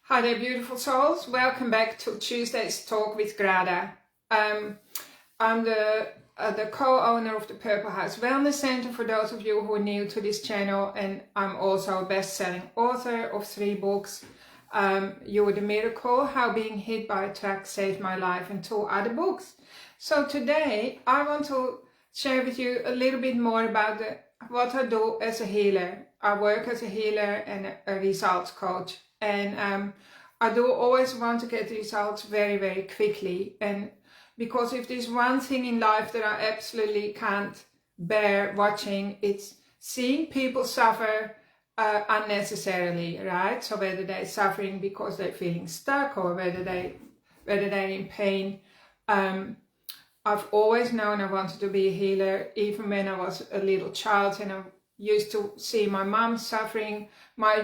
Hi there, beautiful souls. Welcome back to Tuesday's Talk with Grada. I'm the co-owner of the Purple House Wellness Center for those of you who are new to this channel, and I'm also a best-selling author of 3 books. You're the Miracle, How Being Hit by a Truck Saved My Life, and 2 other books. So today I want to share with you a little bit more about what I do as a healer. I work as a healer and a results coach. And I do always want to get results very, very quickly. And because if there's one thing in life that I absolutely can't bear watching, it's seeing people suffer unnecessarily, right? So whether they're suffering because they're feeling stuck or whether they're in pain. I've always known I wanted to be a healer, even when I was a little child, and I used to see my mom suffering. My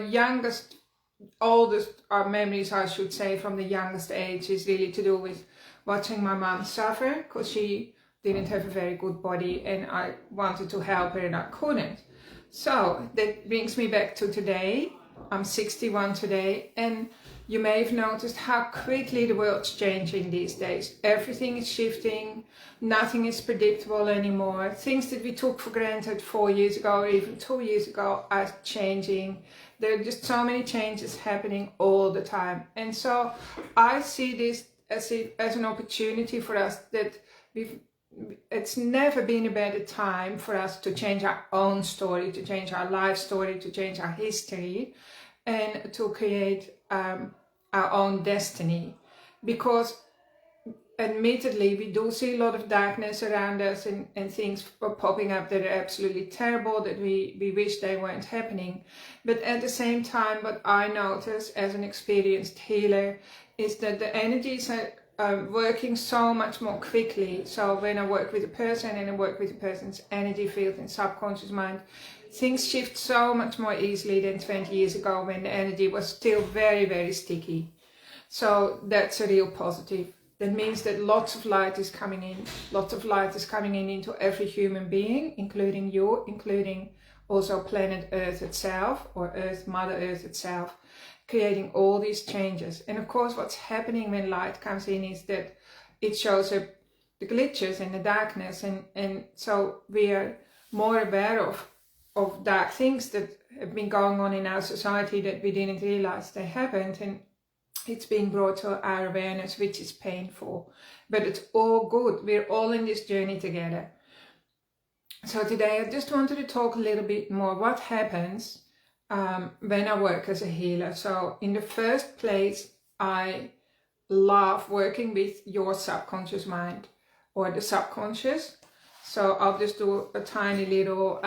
oldest memories, I should say, from the youngest age is really to do with watching my mom suffer, because she didn't have a very good body and I wanted to help her and I couldn't. So that brings me back to today. I'm 61 today, and you may have noticed how quickly the world's changing these days. Everything is shifting, nothing is predictable anymore. Things that we took for granted 4 years ago or even 2 years ago are changing. There are just so many changes happening all the time. And so I see this as an opportunity for us that it's never been a better time for us to change our own story, to change our life story, to change our history, and to create our own destiny. Because admittedly, we do see a lot of darkness around us and things are popping up that are absolutely terrible, that we wish they weren't happening. But at the same time, what I notice as an experienced healer is that the energies are working so much more quickly. So when I work with a person and I work with a person's energy field and subconscious mind, things shift so much more easily than 20 years ago when the energy was still very, very sticky. So that's a real positive. That means that lots of light is coming in. Lots of light is coming in into every human being, including you, including also planet Earth itself, or Mother Earth itself, creating all these changes. And of course, what's happening when light comes in is that it shows up the glitches and the darkness. And so we are more aware of dark things that have been going on in our society that we didn't realize they happened. And it's being brought to our awareness, which is painful, but it's all good. We're all in this journey together. So today I just wanted to talk a little bit more what happens when I work as a healer. So in the first place, I love working with your subconscious mind or the subconscious. So I'll just do a tiny little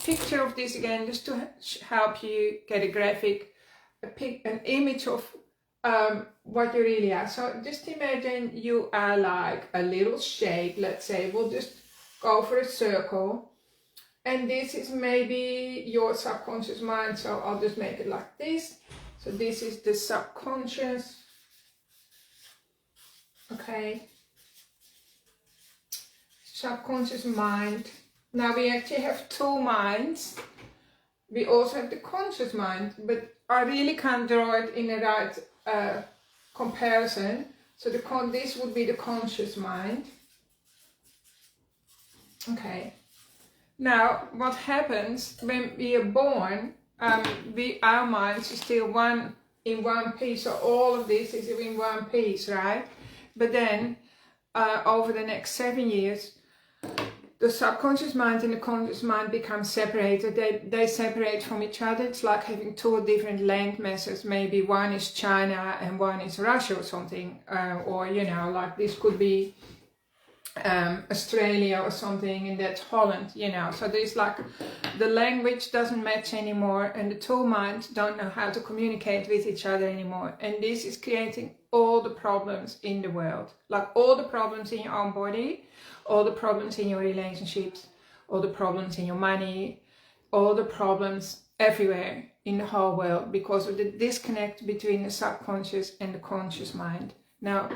picture of this again, just to help you get a graphic, an image of what you really are. So just imagine you are like a little shape. Let's say we'll just go for a circle, and this is maybe your subconscious mind. So I'll just make it like this. So this is the subconscious. Okay, subconscious mind. Now we actually have 2 minds. We also have the conscious mind, but I really can't draw it in the right comparison. So this would be the conscious mind. Okay. Now, what happens when we are born? Our minds are still in one piece. So all of this is in one piece, right? But then, over the next 7 years, the subconscious mind and the conscious mind become separated. They separate from each other. It's like having 2 different land masses. Maybe one is China and one is Russia or something. Or, you know, like this could be Australia or something, and that's Holland, you know. So there's like the language doesn't match anymore, and the 2 minds don't know how to communicate with each other anymore. And this is creating all the problems in the world, like all the problems in your own body, all the problems in your relationships, all the problems in your money, all the problems everywhere in the whole world, because of the disconnect between the subconscious and the conscious mind. Now,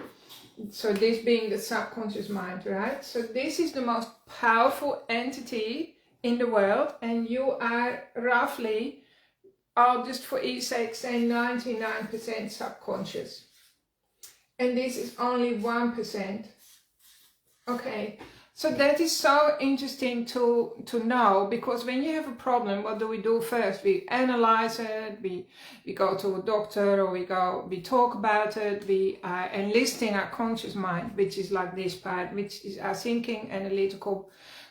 so this being the subconscious mind, right? So this is the most powerful entity in the world, and you are roughly I'll just for ease sake say 99% subconscious. And this is only 1%. Okay, so that is so interesting to know, because when you have a problem, what do we do first? We analyze it, we go to a doctor, or we talk about it, we are enlisting our conscious mind, which is like this part, which is our thinking, analytical,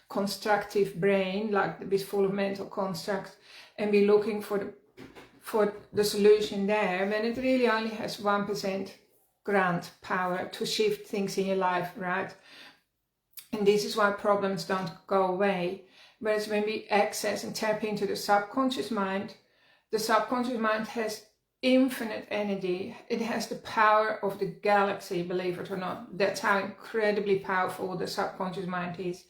constructive brain, like it's full of mental constructs, and we're looking for the solution there, when it really only has 1% ground power to shift things in your life, right? And this is why problems don't go away. Whereas when we access and tap into the subconscious mind has infinite energy. It has the power of the galaxy, believe it or not. That's how incredibly powerful the subconscious mind is.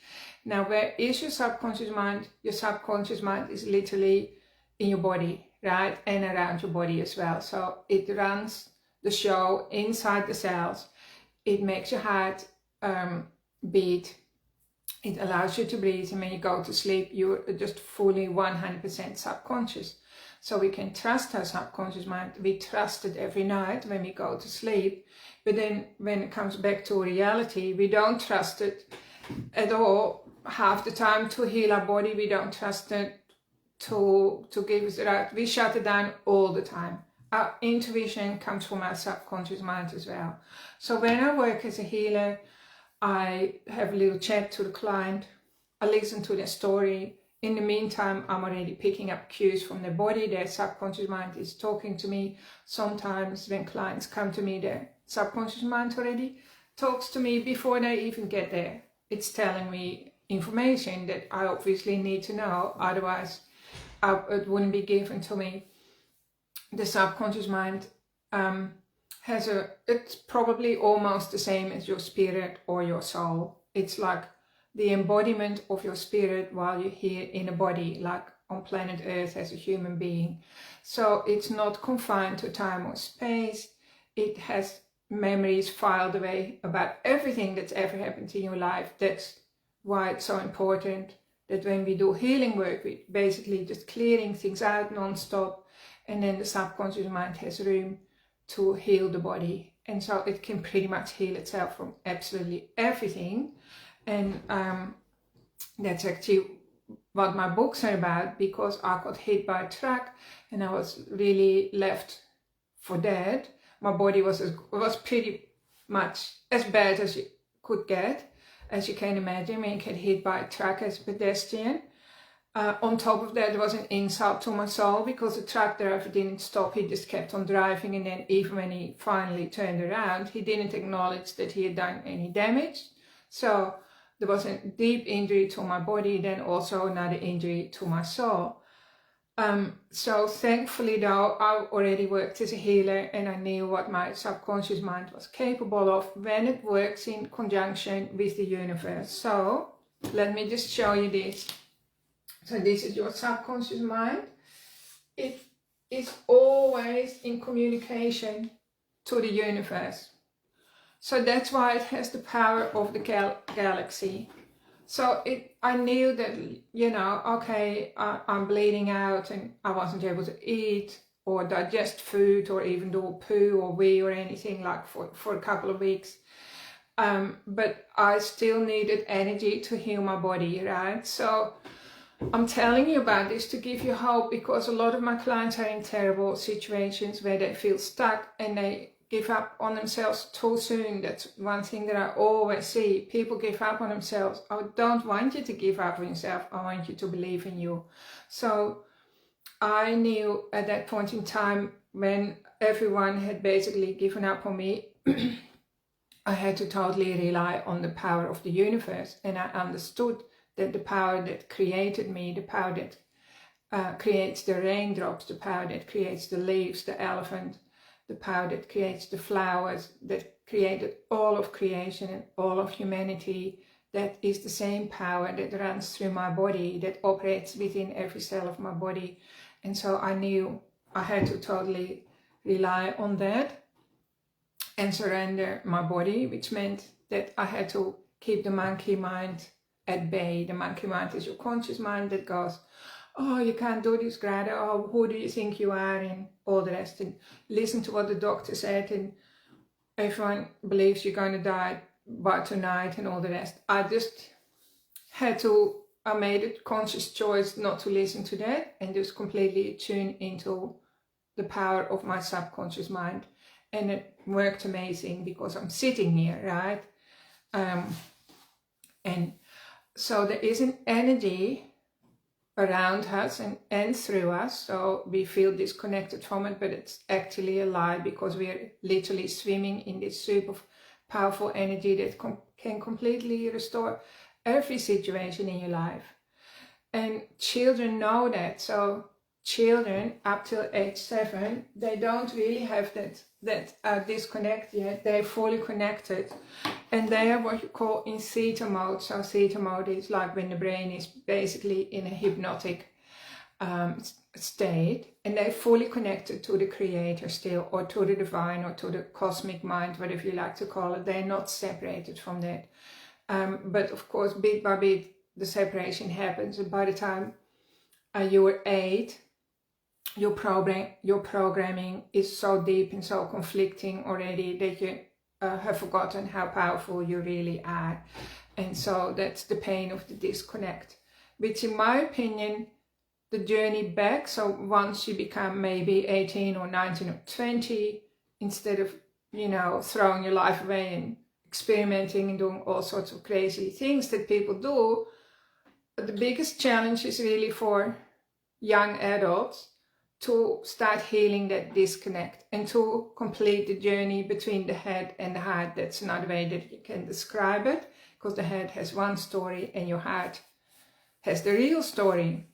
Now, where is your subconscious mind? Your subconscious mind is literally in your body, right? And around your body as well. So it runs the show inside the cells. It makes your heart beat. It allows you to breathe, and when you go to sleep, you're just fully 100% subconscious. So we can trust our subconscious mind. We trust it every night when we go to sleep. But then when it comes back to reality, we don't trust it at all. Half the time to heal our body, we don't trust it to give us the right. We shut it down all the time. Our intuition comes from our subconscious mind as well. So when I work as a healer, I have a little chat to the client, I listen to their story. In the meantime, I'm already picking up cues from their body. Their subconscious mind is talking to me. Sometimes when clients come to me, their subconscious mind already talks to me before they even get there. It's telling me information that I obviously need to know, otherwise it wouldn't be given to me. The subconscious mind it's probably almost the same as your spirit or your soul. It's like the embodiment of your spirit while you're here in a body, like on planet Earth as a human being. So it's not confined to time or space. It has memories filed away about everything that's ever happened in your life. That's why it's so important that when we do healing work, we basically just clearing things out non-stop, and then the subconscious mind has room to heal the body, and so it can pretty much heal itself from absolutely everything. And that's actually what my books are about, because I got hit by a truck and I was really left for dead. My body was pretty much as bad as you could get, as you can imagine, when you get hit by a truck as a pedestrian. On top of that, there was an insult to my soul, because the truck driver didn't stop. He just kept on driving, and then even when he finally turned around, he didn't acknowledge that he had done any damage. So there was a deep injury to my body, then also another injury to my soul. So thankfully though, I already worked as a healer, and I knew what my subconscious mind was capable of when it works in conjunction with the universe. So let me just show you this. So this is your subconscious mind. It is always in communication to the universe. So that's why it has the power of the galaxy. So I knew that, okay, I'm bleeding out and I wasn't able to eat or digest food or even do a poo or wee or anything like for a couple of weeks. But I still needed energy to heal my body, right? So I'm telling you about this to give you hope, because a lot of my clients are in terrible situations where they feel stuck and they give up on themselves too soon. That's one thing that I always see. People give up on themselves. I don't want you to give up on yourself. I want you to believe in you. So I knew at that point in time, when everyone had basically given up on me, I had to totally rely on the power of the universe. And I understood that the power that created me, the power that creates the raindrops, the power that creates the leaves, the elephant, the power that creates the flowers, that created all of creation and all of humanity, that is the same power that runs through my body, that operates within every cell of my body. And so I knew I had to totally rely on that and surrender my body, which meant that I had to keep the monkey mind at bay. The monkey mind is your conscious mind that goes, oh, you can't do this, Grada, oh, who do you think you are, and all the rest, and listen to what the doctor said, and everyone believes you're going to die by tonight, and all the rest. I just I made a conscious choice not to listen to that, and just completely tune into the power of my subconscious mind. And it worked amazing, because I'm sitting here, right? And so there is an energy around us and through us, so we feel disconnected from it, but it's actually a lie, because we're literally swimming in this super powerful energy that can completely restore every situation in your life. And children know that. So children up till age 7, they don't really have that disconnect yet. They're fully connected, and they are what you call in theta mode. So theta mode is like when the brain is basically in a hypnotic state, and they're fully connected to the creator still, or to the divine, or to the cosmic mind, whatever you like to call it. They're not separated from that. But of course, bit by bit, the separation happens, and by the time you're 8, your programming is so deep and so conflicting already that you have forgotten how powerful you really are. And so that's the pain of the disconnect, which in my opinion, the journey back, so once you become maybe 18 or 19 or 20, instead of, you know, throwing your life away and experimenting and doing all sorts of crazy things that people do, the biggest challenge is really for young adults to start healing that disconnect and to complete the journey between the head and the heart. That's another way that you can describe it, because the head has one story and your heart has the real story.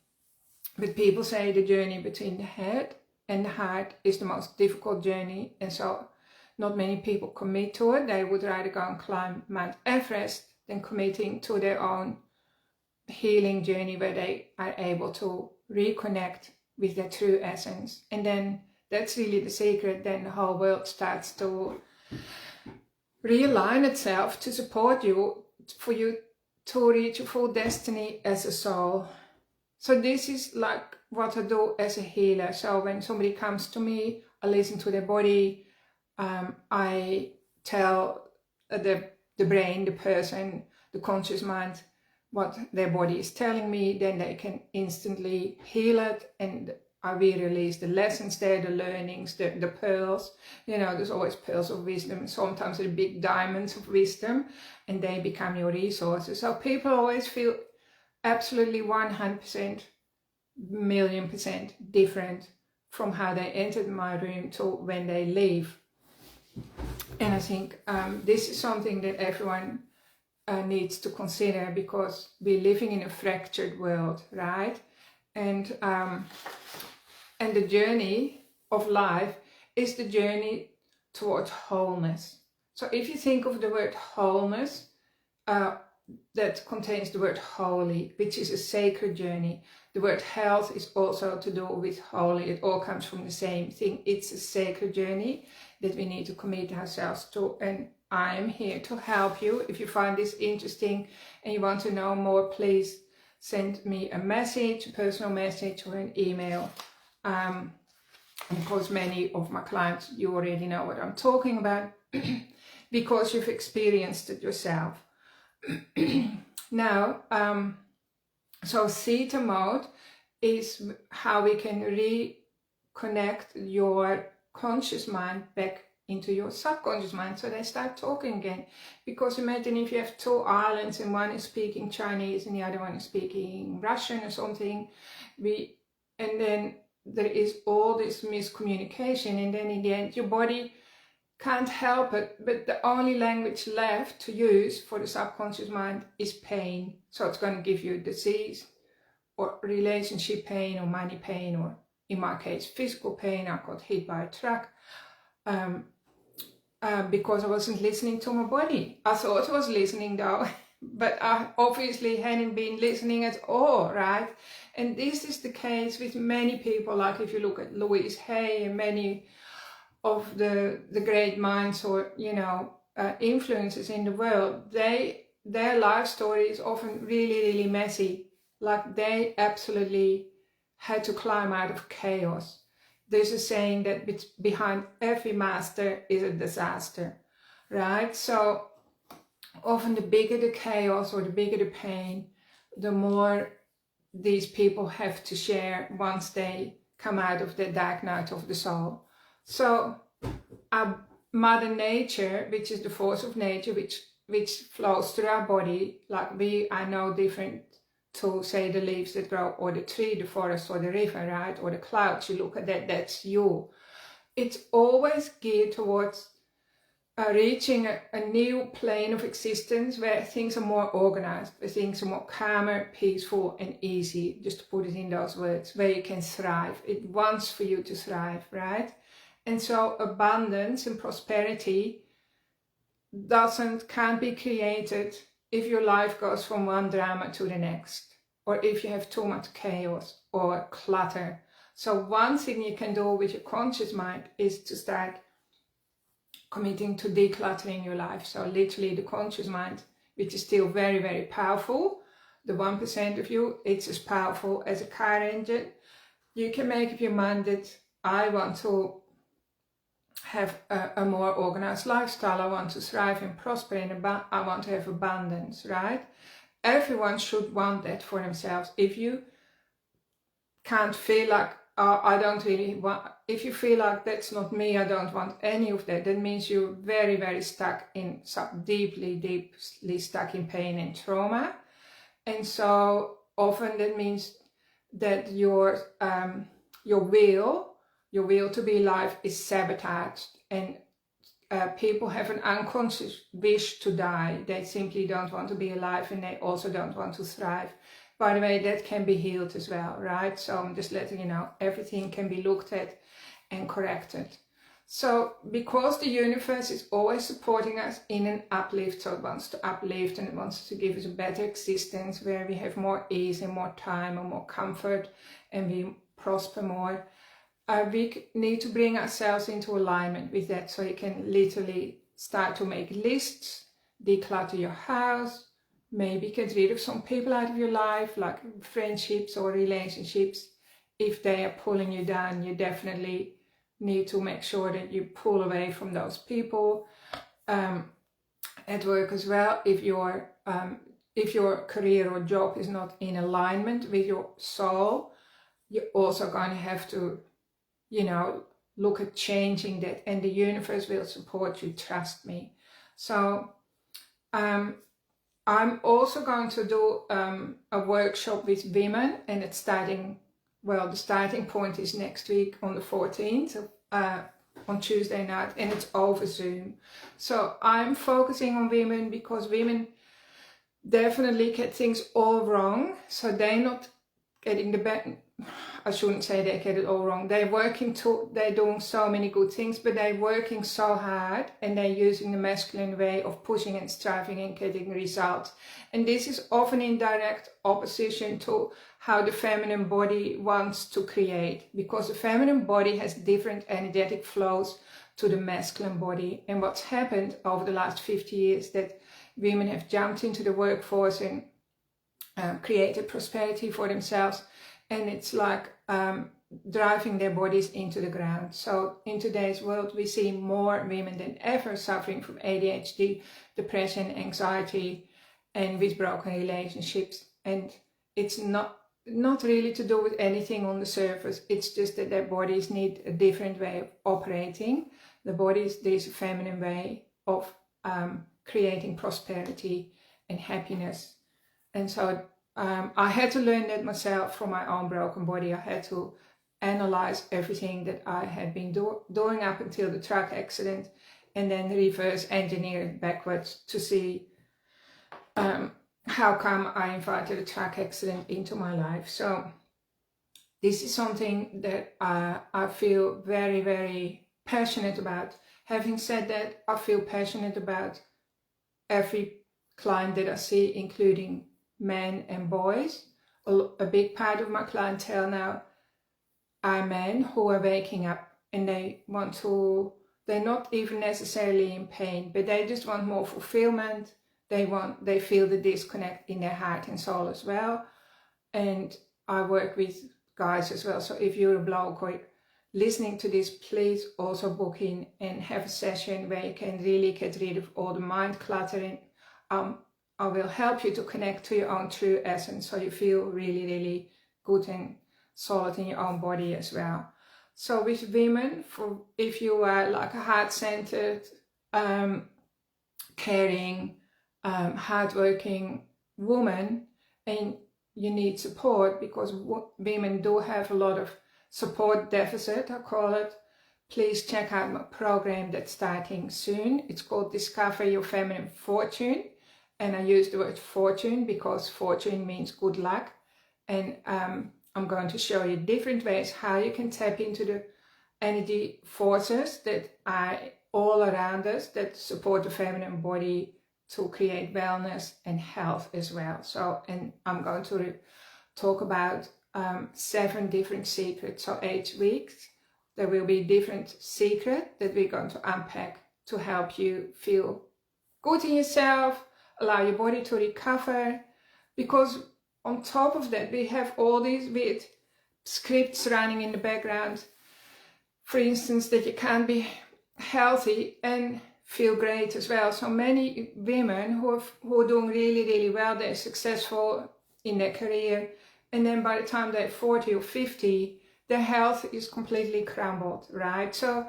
But people say the journey between the head and the heart is the most difficult journey, and so not many people commit to it. They would rather go and climb Mount Everest than committing to their own healing journey, where they are able to reconnect with their true essence. And then that's really the secret. Then the whole world starts to realign itself to support you, for you to reach your full destiny as a soul. So this is like what I do as a healer. So when somebody comes to me, I listen to their body. I tell the brain, the person, the conscious mind, what their body is telling me. Then they can instantly heal it, and I will release the lessons there, the learnings, the pearls. You know, there's always pearls of wisdom, and sometimes they're big diamonds of wisdom, and they become your resources. So people always feel absolutely 100%, million% different from how they entered my room to when they leave. And I think this is something that everyone needs to consider, because we're living in a fractured world, right? And the journey of life is the journey towards wholeness. So if you think of the word wholeness, that contains the word holy, which is a sacred journey. The word health is also to do with holy. It all comes from the same thing. It's a sacred journey that we need to commit ourselves to. And I'm here to help you. If you find this interesting and you want to know more, please send me a message, a personal message, or an email. And of course, many of my clients, you already know what I'm talking about because you've experienced it yourself. Now, so theta mode is how we can reconnect your conscious mind back into your subconscious mind, so they start talking again. Because imagine if you have 2 islands and one is speaking Chinese and the other one is speaking Russian or something, and then there is all this miscommunication, and then in the end your body can't help it, but the only language left to use for the subconscious mind is pain. So it's going to give you disease or relationship pain or money pain, or in my case physical pain. I got hit by a truck because I wasn't listening to my body. I thought I was listening though, but I obviously hadn't been listening at all, right? And this is the case with many people. Like if you look at Louise Hay and many of the great minds, or influencers in the world, their life story is often really messy. Like they absolutely had to climb out of chaos. There's a saying that behind every master is a disaster, right? So often the bigger the chaos or the bigger the pain, the more these people have to share once they come out of the dark night of the soul. So our Mother Nature, which is the force of nature, which flows through our body, like we are no different to, say, the leaves that grow, or the tree, the forest, or the river, right? Or the clouds. You look at that, that's you. It's always geared towards reaching a new plane of existence where things are more organized, where things are more calmer, peaceful, and easy, just to put it in those words, where you can thrive. It wants for you to thrive, right? And so abundance and prosperity can't be created if your life goes from one drama to the next, or if you have too much chaos or clutter. So one thing you can do with your conscious mind is to start committing to decluttering your life. So literally the conscious mind, which is still very, very powerful, the 1% of you, it's as powerful as a car engine. You can make up your mind that I want to have a more organized lifestyle. I want to thrive and prosper, and I want to have abundance, right? Everyone should want that for themselves. If you can't feel like, oh, I don't really want, if you feel like that's not me, I don't want any of that, that means you're very, very stuck in, deeply stuck in pain and trauma. And so often that means that your will to be alive is sabotaged, and people have an unconscious wish to die. They simply don't want to be alive, and they also don't want to thrive. By the way, that can be healed as well, right? So I'm just letting you know, everything can be looked at and corrected. So because the universe is always supporting us in an uplift, so it wants to uplift and it wants to give us a better existence where we have more ease and more time and more comfort and we prosper more, we need to bring ourselves into alignment with that. So you can literally start to make lists, declutter your house, maybe get rid of some people out of your life, like friendships or relationships. If they are pulling you down, you definitely need to make sure that you pull away from those people. At work as well, if your career or job is not in alignment with your soul, you're also going to have to, look at changing that, and the universe will support you, trust me. So I'm also going to do a workshop with women, and it's starting, the starting point is next week on the 14th, on Tuesday night, and it's over Zoom. So I'm focusing on women because women definitely get things all wrong. So they're not getting the best, I shouldn't say they get it all wrong. They're doing so many good things, but they're working so hard, and they're using the masculine way of pushing and striving and getting results. And this is often in direct opposition to how the feminine body wants to create, because the feminine body has different energetic flows to the masculine body. And what's happened over the last 50 years that women have jumped into the workforce and created prosperity for themselves, and it's like driving their bodies into the ground. So in today's world, we see more women than ever suffering from ADHD, depression, anxiety, and with broken relationships. And it's not really to do with anything on the surface. It's just that their bodies need a different way of operating. There's a feminine way of creating prosperity and happiness. And so I had to learn that myself from my own broken body. I had to analyze everything that I had been doing up until the truck accident, and then reverse engineer it backwards to see how come I invited a truck accident into my life. So this is something that I feel very, very passionate about. Having said that, I feel passionate about every client that I see, including men and boys. A big part of my clientele now are men who are waking up, and they're not even necessarily in pain, but they just want more fulfillment. They feel the disconnect in their heart and soul as well. And I work with guys as well. So if you're a bloke or listening to this, please also book in and have a session where you can really get rid of all the mind cluttering. I will help you to connect to your own true essence, so you feel really, really good and solid in your own body as well. So with women, if you are like a heart-centered, caring, hardworking woman, and you need support, because women do have a lot of support deficit, I call it, please check out my program that's starting soon. It's called Discover Your Feminine Fortune. And I use the word fortune because fortune means good luck. And I'm going to show you different ways how you can tap into the energy forces that are all around us that support the feminine body to create wellness and health as well. So, and I'm going to talk about 7 different secrets. So 8 weeks, there will be different secrets that we're going to unpack to help you feel good in yourself, allow your body to recover, because on top of that, we have all these weird scripts running in the background. For instance, that you can't be healthy and feel great as well. So many women who are doing really, really well, they're successful in their career, and then by the time they're 40 or 50, their health is completely crumbled, right? So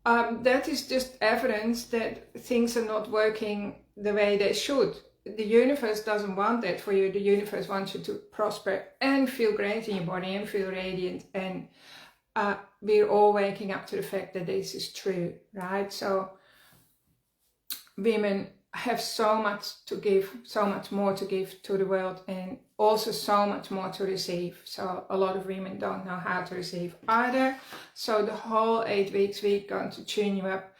that is just evidence that things are not working the way they should. The universe doesn't want that for you. The universe wants you to prosper and feel great in your body and feel radiant. And we're all waking up to the fact that this is true, right? So women have so much to give, so much more to give to the world, and also so much more to receive. So a lot of women don't know how to receive either. So the whole 8 weeks we're going to tune you up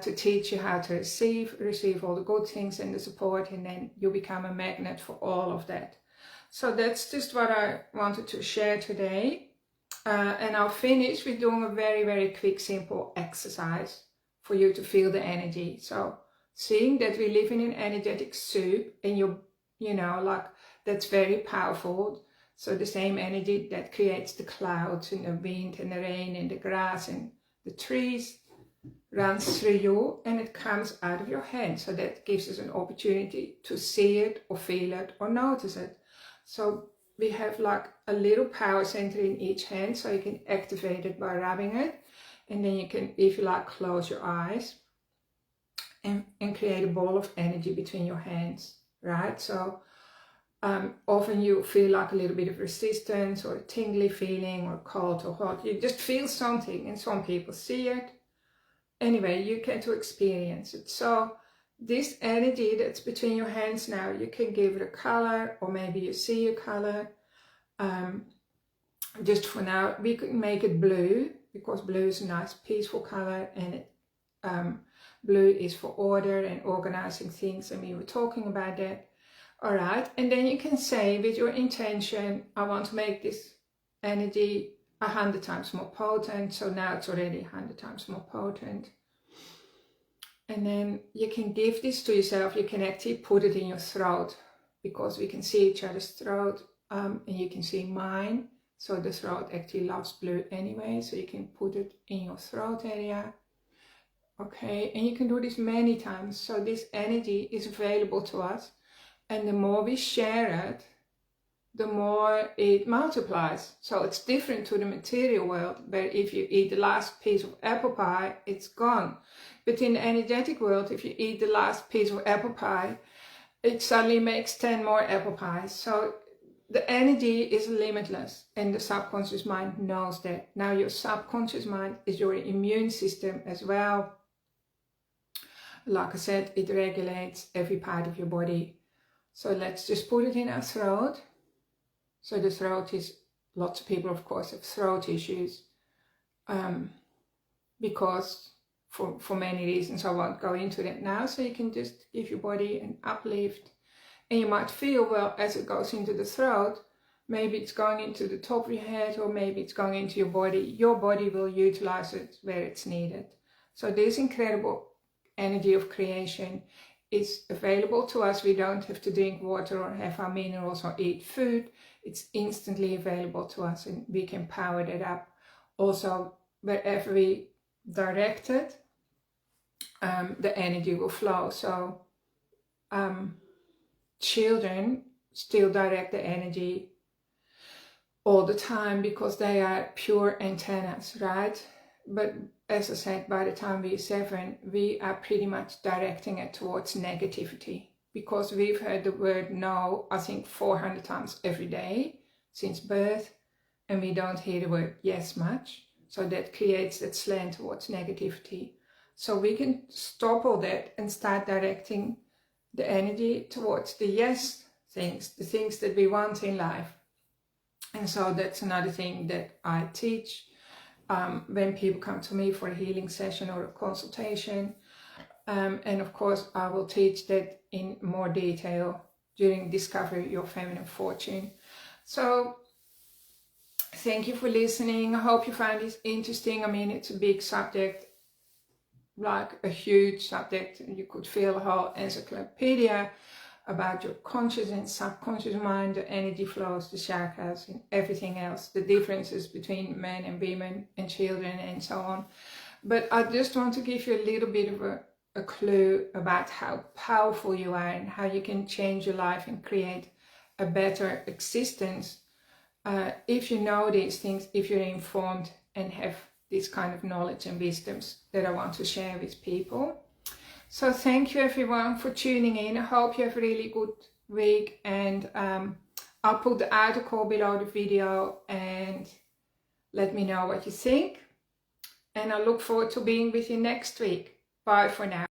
to teach you how to receive all the good things and the support, and then you become a magnet for all of that. So that's just what I wanted to share today. And I'll finish with doing a very, very quick, simple exercise for you to feel the energy. So seeing that we live in an energetic soup, and you know, like, that's very powerful. So the same energy that creates the clouds and the wind and the rain and the grass and the trees runs through you, and it comes out of your hand. So that gives us an opportunity to see it or feel it or notice it. So we have like a little power center in each hand, so you can activate it by rubbing it. And then you can, if you like, close your eyes and create a ball of energy between your hands, right? So often you feel like a little bit of resistance or a tingly feeling or cold or hot. You just feel something, and some people see it. Anyway, you get to experience it. So this energy that's between your hands now, you can give it a color, or maybe you see a color. Just for now, we could make it blue, because blue is a nice peaceful color, and blue is for order and organizing things, and we were talking about that. All right, and then you can say with your intention, I want to make this energy 100 times more potent. So now it's already 100 times more potent. And then you can give this to yourself. You can actually put it in your throat, because we can see each other's throat, and you can see mine. So the throat actually loves blue anyway, so you can put it in your throat area. Okay, and you can do this many times. So this energy is available to us, and the more we share it, the more it multiplies. So it's different to the material world, where if you eat the last piece of apple pie, it's gone. But in the energetic world, if you eat the last piece of apple pie, it suddenly makes 10 more apple pies. So the energy is limitless, and the subconscious mind knows that. Now your subconscious mind is your immune system as well. Like I said, it regulates every part of your body. So let's just put it in our throat. So the throat is, lots of people of course have throat issues, because for many reasons. I won't go into that now. So you can just give your body an uplift, and you might feel, well, as it goes into the throat, maybe it's going into the top of your head, or maybe it's going into your body. Your body will utilize it where it's needed. So this incredible energy of creation is available to us. We don't have to drink water or have our minerals or eat food. It's instantly available to us, and we can power that up. Also, wherever we direct it, the energy will flow. So children still direct the energy all the time because they are pure antennas, right? But as I said, by the time we're 7, we are pretty much directing it towards negativity, because we've heard the word no, I think 400 times every day since birth, and we don't hear the word yes much. So that creates that slant towards negativity. So we can stop all that and start directing the energy towards the yes things, the things that we want in life. And so that's another thing that I teach when people come to me for a healing session or a consultation. And of course, I will teach that in more detail during Discover Your Feminine Fortune. So thank you for listening. I hope you find this interesting. I mean, it's a big subject, like a huge subject. You could fill a whole encyclopedia about your conscious and subconscious mind, the energy flows, the chakras, and everything else, the differences between men and women and children and so on. But I just want to give you a little bit of a clue about how powerful you are and how you can change your life and create a better existence if you know these things, if you're informed and have this kind of knowledge and wisdoms that I want to share with people. So thank you everyone for tuning in. I hope you have a really good week, and I'll put the article below the video and let me know what you think. And I look forward to being with you next week. Bye for now.